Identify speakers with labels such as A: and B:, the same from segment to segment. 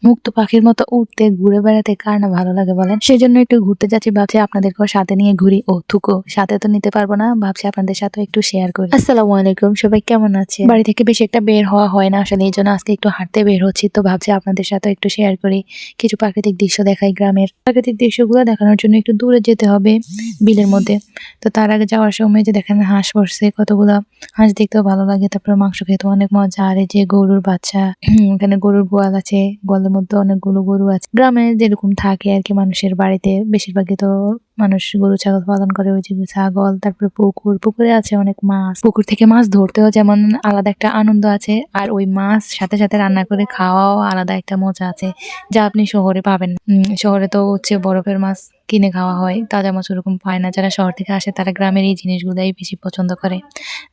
A: মুক্ত পাখির মতো উঠতে ঘুরে বেড়াতে কার না ভালো লাগে বলেন। সেজন্য একটু ঘুরতে যাচ্ছি, ভাবছি আপনাদেরকেও সাথে নিয়ে ঘুরি। ও থুকো, সাথে তো নিতে পারবো না, ভাবছি আপনাদের সাথে একটু শেয়ার করি। আসসালামু আলাইকুম, সবাই কেমন আছে? বাড়ি থেকে বেশি একটা বের হওয়া হয় না আসলে, এই জন্য আজকে একটু হাঁটতে বের হচ্ছি। তো ভাবছি আপনাদের সাথে একটু শেয়ার করি, কিছু প্রাকৃতিক দৃশ্য দেখাই। গ্রামের প্রাকৃতিক দৃশ্যগুলো দেখানোর জন্য একটু দূরে যেতে হবে, বিলের মধ্যে। তো তার আগে যাওয়ার সময় যে দেখেন হাঁস পড়ছে কতগুলা, হাঁস দেখতেও ভালো লাগে, তারপরে মাংস খেতে অনেক মজা। আর এই যে গরুর বাচ্চা, এখানে গরুর গোয়াল আছে, গোয়ালের মধ্যে অনেকগুলো গরু আছে। গ্রামে যেরকম থাকে আর কি, মানুষের বাড়িতে বেশিরভাগই তো মানুষ গরু ছাগল পালন করে। ওই যে ছাগল, তারপরে পুকুরে আছে অনেক মাছ। পুকুর থেকে মাছ ধরতেও যেমন আলাদা একটা আনন্দ আছে, আর ওই মাছ সাথে সাথে রান্না করে খাওয়াও আলাদা একটা মজা আছে, যা আপনি শহরে পাবেন না। শহরে তো হচ্ছে বরফের মাছ কিনে খাওয়া হয়, তাজা মাছ ওরকম পায় না। যারা শহর থেকে আসে তারা গ্রামের এই জিনিসগুলাই বেশি পছন্দ করে।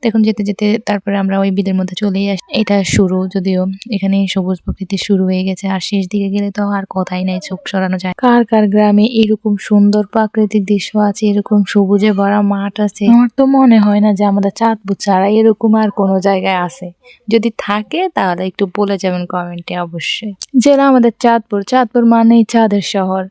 A: দেখুন যেতে যেতে তারপরে আমরা ওই বিলের মধ্যে চলেই আসি। এটা শুরু, যদিও এখানে সবুজ প্রকৃতি শুরু হয়ে গেছে, আর শেষ দিকে গেলে তো আর কথাই নাই, চোখ সরানো যায়। কার কার গ্রামে এরকম সুন্দর প্রাকৃতিক দৃশ্য আছে, এরকম সবুজে ভরা মাঠ আছে? আমার তো মনে হয় না যে আমাদের চাঁদপুর ছাড়া এরকম আর কোনো জায়গায় আছে। যদি থাকে তাহলে একটু বলে যাবেন কমেন্টে অবশ্যই। জেলা আমাদের চাঁদপুর, চাঁদপুর মানেই চাঁদের শহর।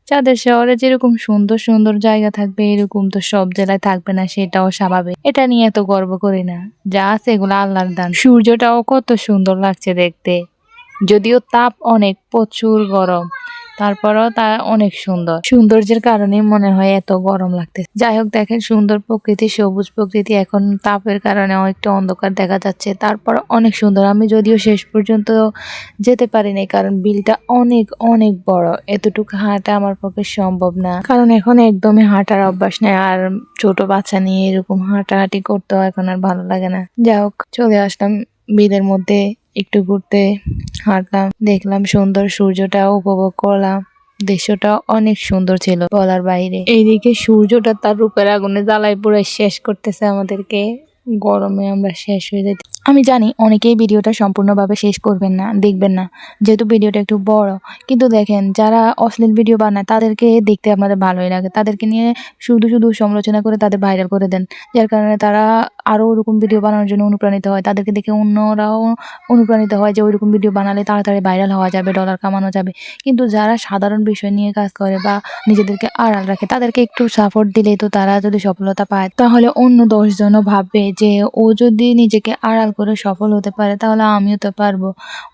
A: চাঁদের শহরে যেরকম সুন্দর সুন্দর জায়গা থাকবে, এরকম তো সব জেলায় থাকবে না, সেটাও স্বাভাবিক। এটা নিয়ে এত গর্ব করি না, যা আছে এগুলো আল্লাহর দান। সূর্যটাও কত সুন্দর লাগছে দেখতে, যদিও তাপ অনেক, প্রচুর গরম, তারপরেও তা অনেক সুন্দর। সৌন্দর্যের কারণে মনে হয় এত গরম লাগতে। যাই হোক, দেখেন সুন্দর প্রকৃতি, সবুজ প্রকৃতি। এখন তাপের কারণে একটু অন্ধকার দেখা যাচ্ছে, তারপর অনেক সুন্দর। আমি যদিও শেষ পর্যন্ত যেতে পারিনি, কারণ বিলটা অনেক অনেক বড়, এতটুকু হাঁটা আমার পক্ষে সম্ভব না, কারণ এখন একদমই হাঁটার অভ্যাস নেই। আর ছোট বাচ্চা নিয়ে এরকম হাঁটাহাঁটি করতেও এখন আর ভালো লাগে না। যাই হোক, চলে আসলাম বিলের মধ্যে, একটু ঘুরতে হাঁটলাম, দেখলাম সুন্দর, সূর্যটাও উপভোগ করলাম। দৃশ্যটা অনেক সুন্দর ছিল বলার বাইরে। এইদিকে সূর্যটা তার রূপের আগুনে জ্বালায় পুরো শেষ করতেছে আমাদেরকে। গরমে আমরা শেষ হয়ে যাই। আমি জানি অনেকেই ভিডিওটা সম্পূর্ণভাবে শেষ করবেন না, দেখবেন না, যেহেতু ভিডিওটা একটু বড়। কিন্তু দেখেন, যারা অশ্লীল ভিডিও বানায় তাদেরকে দেখতে আপনাদের ভালোই লাগে, তাদেরকে নিয়ে শুধু শুধু সমালোচনা করে তাদের ভাইরাল করে দেন, যার কারণে তারা আরও ওরকম ভিডিও বানানোর জন্য অনুপ্রাণিত হয়। তাদেরকে দেখে অন্যরাও অনুপ্রাণিত হয় যে ওইরকম ভিডিও বানালে তাড়াতাড়ি ভাইরাল হওয়া যাবে, ডলার কামানো যাবে। কিন্তু যারা সাধারণ বিষয় নিয়ে কাজ করে বা নিজেদেরকে আড়াল রাখে, তাদেরকে একটু সাপোর্ট দিলেই তো তারা যদি সফলতা পায়, তাহলে অন্য 10 জনও ভাববে যে ও যদি নিজেকে আড়াল করে সফল হতে পারে তাহলে আমিও তো পারবো,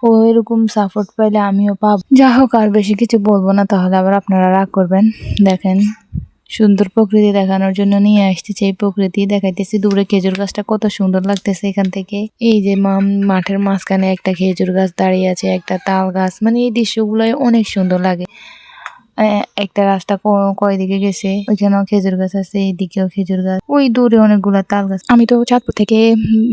A: ও এরকম সাপোর্ট পাইলে আমিও পাবো। যা হোক, আর বেশি কিছু বলবো না, তাহলে আবার আপনারা রাগ করবেন। দেখেন সুন্দর প্রকৃতি দেখানোর জন্য নিয়ে আসতেছে, এই প্রকৃতি দেখাইতেছি। দূরে খেজুর গাছটা কত সুন্দর লাগতেছে এখান থেকে। এই যে মাঠের মাঝখানে একটা খেজুর গাছ দাঁড়িয়ে আছে, একটা তাল গাছ, মানে এই দৃশ্যগুলোই অনেক সুন্দর লাগে। একটা রাস্তা কয়দিকে গেছে, ওইখানেও খেজুর গাছ আছে, এইদিকেও খেজুর গাছ, ওই দূরে অনেকগুলা তাল গাছ। আমি তো চাঁদপুর থেকে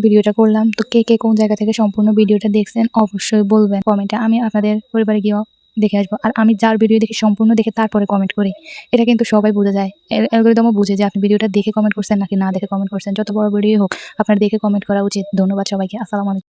A: ভিডিওটা করলাম, তো কে কে কোন জায়গা থেকে সম্পূর্ণ ভিডিওটা দেখছেন অবশ্যই বলবেন কমেন্টে। আমি আপনাদের পরিবারে গিয়েও দেখে আসবো, আর আমি যার ভিডিও দেখি সম্পূর্ণ দেখে তারপরে কমেন্ট করি। এটা কিন্তু সবাই বুঝে যায়, অ্যালগরিদমও বুঝে যে আপনি ভিডিওটা দেখে কমেন্ট করছেন নাকি না দেখে কমেন্ট করছেন। যত বড় ভিডিও হোক আপনার দেখে কমেন্ট করা উচিত। ধন্যবাদ সবাইকে, আসসালামু আলাইকুম।